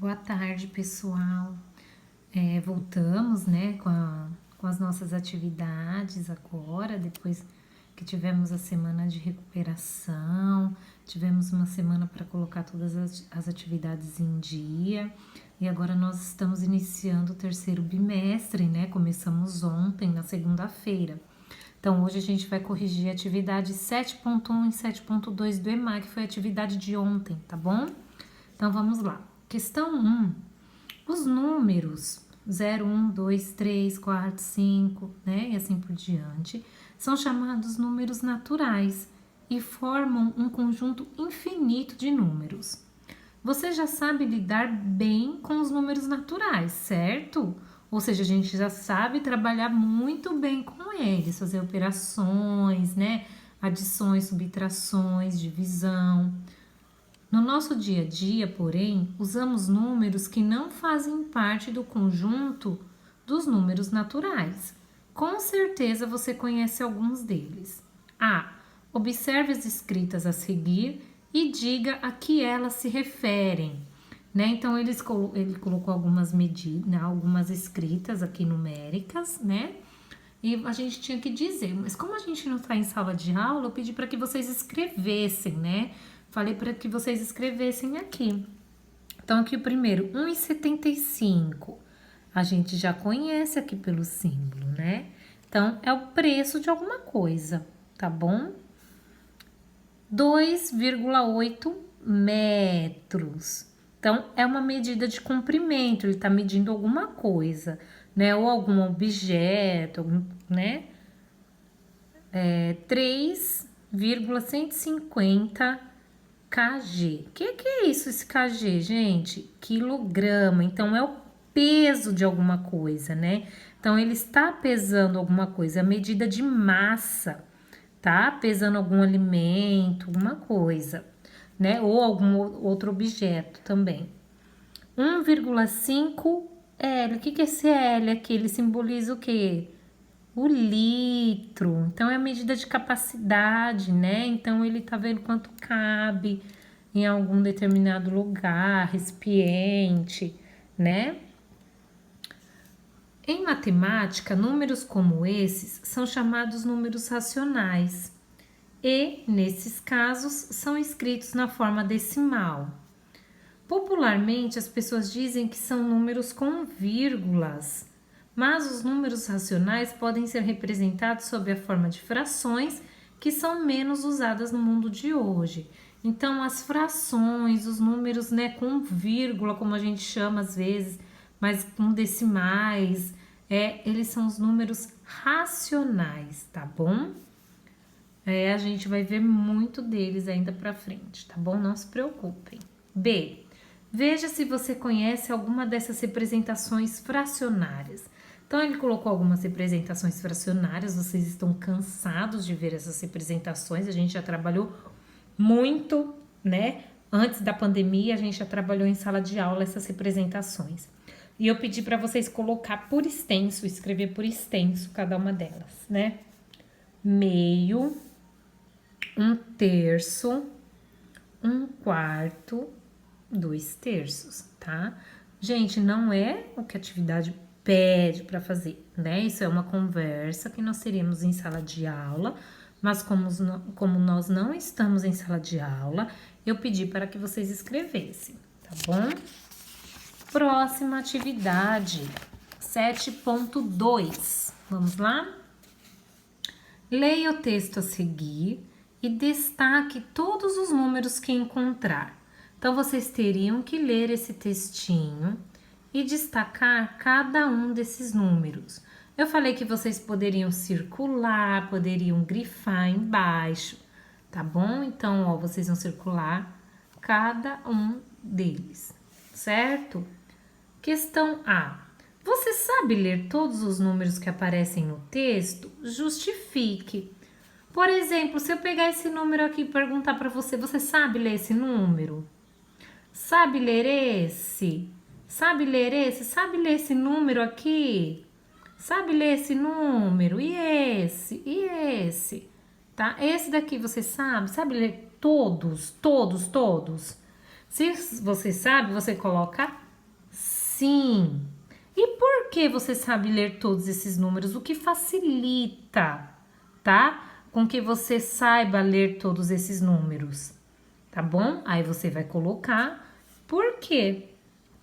Boa tarde, pessoal. Voltamos, né, com as nossas atividades agora, depois que tivemos a semana de recuperação, tivemos uma semana para colocar todas as atividades em dia, e agora nós estamos iniciando o terceiro bimestre, né? Começamos ontem, na segunda-feira. Então, hoje a gente vai corrigir a atividade 7.1 e 7.2 do EMAI, que foi a atividade de ontem, tá bom? Então, vamos lá. Questão 1. Os números 0, 1, 2, 3, 4, 5, né? E assim por diante, são chamados números naturais e formam um conjunto infinito de números. Você já sabe lidar bem com os números naturais, certo? Ou seja, a gente já sabe trabalhar muito bem com eles, fazer operações, né? Adições, subtrações, divisão. No nosso dia a dia, porém, usamos números que não fazem parte do conjunto dos números naturais. Com certeza você conhece alguns deles. A. Observe as escritas a seguir e diga a que elas se referem. Né? Então, ele colocou algumas medidas, né? Algumas escritas aqui numéricas, né? E a gente tinha que dizer, mas como a gente não está em sala de aula, eu pedi para que vocês escrevessem, né? Falei para que vocês escrevessem aqui. Então, aqui o primeiro, 1,75. A gente já conhece aqui pelo símbolo, né? Então, é o preço de alguma coisa, tá bom? 2,8 metros. Então, é uma medida de comprimento, ele está medindo alguma coisa, né? Ou algum objeto, né? 3,150 kg. O que é isso, esse kg, gente? Quilograma. Então, é o peso de alguma coisa, né? Então, ele está pesando alguma coisa, a medida de massa, tá? Pesando algum alimento, alguma coisa, né? Ou algum outro objeto também. 1,5 L. O que é esse L aqui? Ele simboliza o quê? O litro. Então, é a medida de capacidade, né? Então, ele tá vendo quanto cabe em algum determinado lugar, recipiente, né? Em matemática, números como esses são chamados números racionais e, nesses casos, são escritos na forma decimal. Popularmente, as pessoas dizem que são números com vírgulas, mas os números racionais podem ser representados sob a forma de frações, que são menos usadas no mundo de hoje. Então, as frações, os números, né, com vírgula, como a gente chama às vezes, mas com decimais, eles são os números racionais, tá bom? A gente vai ver muito deles ainda pra frente, tá bom? Não se preocupem. B. Veja se você conhece alguma dessas representações fracionárias. Então, ele colocou algumas representações fracionárias, vocês estão cansados de ver essas representações, a gente já trabalhou muito, né? Antes da pandemia, a gente já trabalhou em sala de aula essas representações. E eu pedi para vocês colocar por extenso, escrever por extenso cada uma delas, né? Meio, 1/3, 1/4, 2/3, tá? Gente, não é o que a atividade pede para fazer, né? Isso é uma conversa que nós teríamos em sala de aula, mas como nós não estamos em sala de aula, eu pedi para que vocês escrevessem, tá bom? Próxima atividade, 7.2. Vamos lá? Leia o texto a seguir e destaque todos os números que encontrar. Então, vocês teriam que ler esse textinho e destacar cada um desses números. Eu falei que vocês poderiam circular, poderiam grifar embaixo, tá bom? Então, ó, vocês vão circular cada um deles, certo? Questão A. Você sabe ler todos os números que aparecem no texto? Justifique. Por exemplo, se eu pegar esse número aqui e perguntar para você, você sabe ler esse número? Sabe ler esse? Sabe ler esse? Sabe ler esse número aqui? Sabe ler esse número? E esse? E esse? Tá? Esse daqui você sabe? Sabe ler todos? Todos, todos? Se você sabe, você coloca Sim. E por que você sabe ler todos esses números? O que facilita, tá? Com que você saiba ler todos esses números, tá bom? Aí você vai colocar por quê,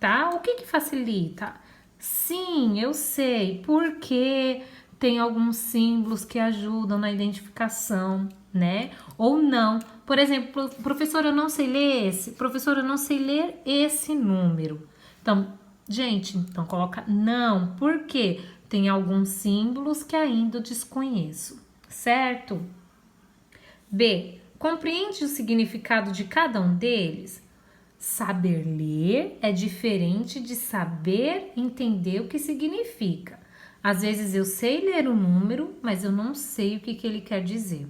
tá? O que facilita? Sim, eu sei, porque tem alguns símbolos que ajudam na identificação, né? Ou não. Por exemplo, professor, eu não sei ler esse. Professor, eu não sei ler esse número. Então, gente, então coloca não, porque tem alguns símbolos que ainda eu desconheço, certo? B. Compreende o significado de cada um deles? Saber ler é diferente de saber entender o que significa. Às vezes eu sei ler o número, mas eu não sei o que ele quer dizer,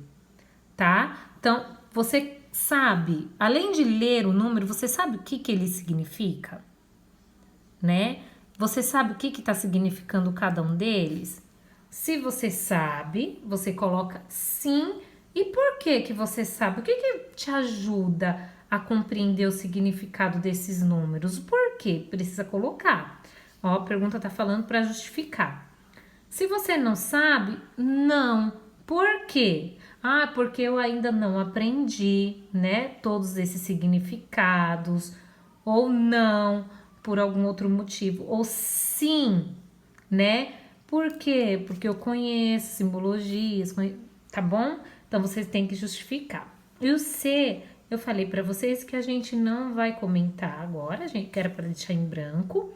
tá? Então, você sabe, além de ler o número, você sabe o que ele significa, né? Você sabe o que está significando cada um deles? Se você sabe, você coloca sim. E por que você sabe? O que te ajuda a compreender o significado desses números? Por que precisa colocar? Ó, a pergunta tá falando para justificar. Se você não sabe, não. Por quê? Ah, porque eu ainda não aprendi, né? Todos esses significados. Ou não, por algum outro motivo. Ou sim, né? Por quê? Porque eu conheço simbologias, tá bom? Então vocês têm que justificar. E o C, eu falei para vocês que a gente não vai comentar agora, a gente que era para deixar em branco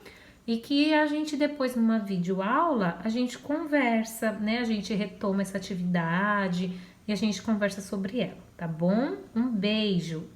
e que a gente depois numa videoaula a gente conversa, né? A gente retoma essa atividade e a gente conversa sobre ela, tá bom? Um beijo.